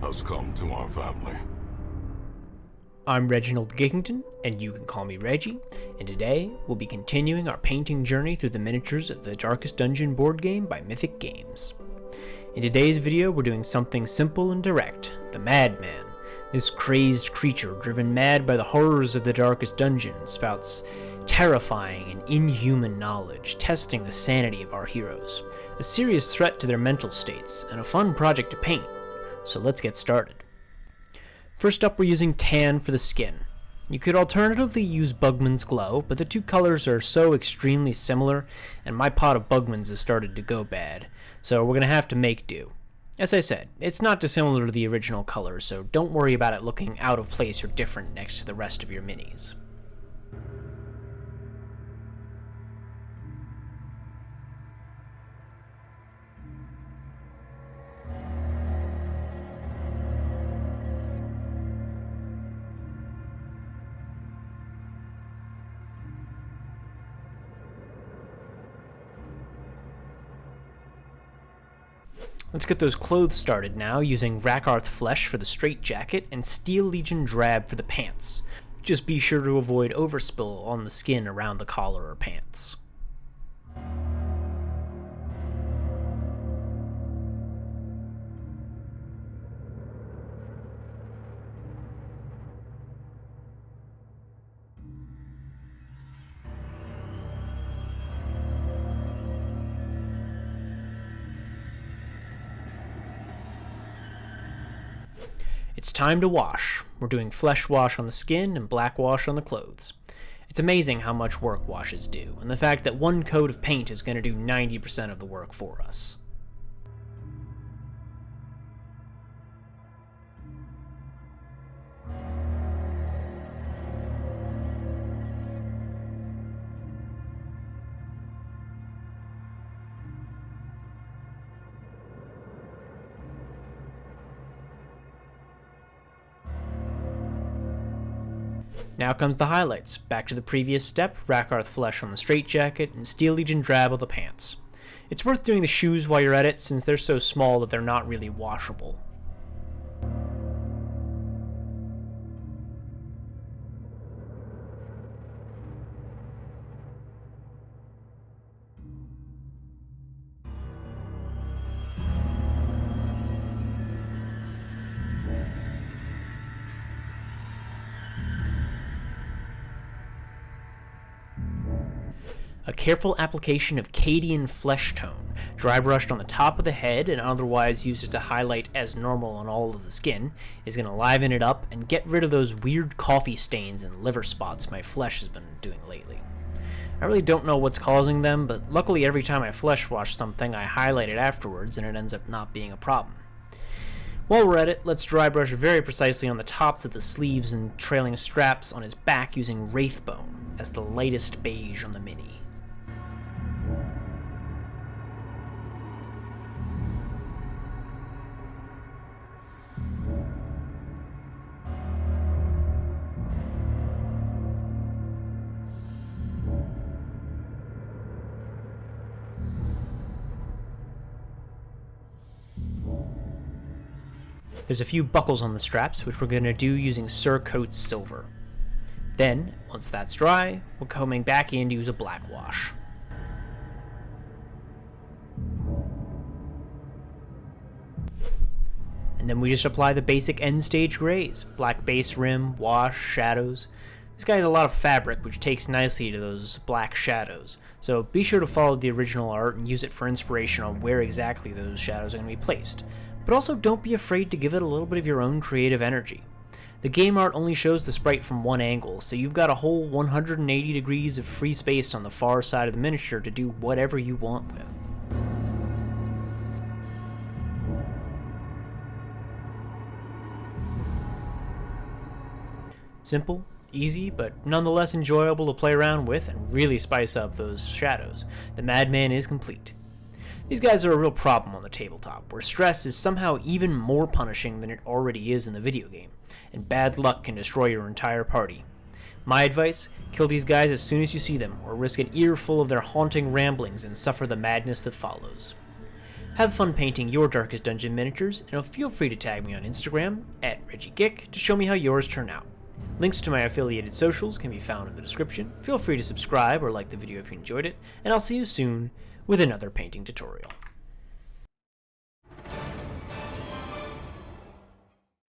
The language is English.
has come to our family. I'm Reginald Giggington, and you can call me Reggie, and today we'll be continuing our painting journey through the miniatures of the Darkest Dungeon board game by Mythic Games. In today's video, we're doing something simple and direct, the Madman. This crazed creature, driven mad by the horrors of the Darkest Dungeon, spouts terrifying and inhuman knowledge, testing the sanity of our heroes, a serious threat to their mental states, and a fun project to paint. So let's get started. First up, we're using tan for the skin. You could alternatively use Bugman's Glow, but the two colors are so extremely similar, and my pot of Bugman's has started to go bad, so we're going to have to make do. As I said, it's not dissimilar to the original colors, so don't worry about it looking out of place or different next to the rest of your minis. Let's get those clothes started now, using Rakarth Flesh for the straight jacket and Steel Legion Drab for the pants. Just be sure to avoid overspill on the skin around the collar or pants. It's time to wash. We're doing flesh wash on the skin and black wash on the clothes. It's amazing how much work washes do, and the fact that one coat of paint is going to do 90% of the work for us. Now comes the highlights. Back to the previous step, Rakarth Flesh on the straitjacket and Steel Legion Drab on the pants. It's worth doing the shoes while you're at it, since they're so small that they're not really washable. A careful application of Cadian Flesh Tone, dry brushed on the top of the head and otherwise used to highlight as normal on all of the skin, is going to liven it up and get rid of those weird coffee stains and liver spots my flesh has been doing lately. I really don't know what's causing them, but luckily every time I flesh wash something I highlight it afterwards and it ends up not being a problem. While we're at it, let's dry brush very precisely on the tops of the sleeves and trailing straps on his back using Wraithbone as the lightest beige on the mini. There's a few buckles on the straps, which we're going to do using Surcoat Silver. Then, once that's dry, we're coming back in to use a black wash. And then we just apply the basic end stage grays, black base rim, wash, shadows. This guy has a lot of fabric, which takes nicely to those black shadows, so be sure to follow the original art and use it for inspiration on where exactly those shadows are going to be placed. But also don't be afraid to give it a little bit of your own creative energy. The game art only shows the sprite from one angle, so you've got a whole 180 degrees of free space on the far side of the miniature to do whatever you want with. Simple, easy, but nonetheless enjoyable to play around with and really spice up those shadows. The Madman is complete. These guys are a real problem on the tabletop, where stress is somehow even more punishing than it already is in the video game, and bad luck can destroy your entire party. My advice, kill these guys as soon as you see them, or risk an earful of their haunting ramblings and suffer the madness that follows. Have fun painting your Darkest Dungeon miniatures, and feel free to tag me on Instagram @ReggieGick to show me how yours turn out. Links to my affiliated socials can be found in the description. Feel free to subscribe or like the video if you enjoyed it, and I'll see you soon with another painting tutorial.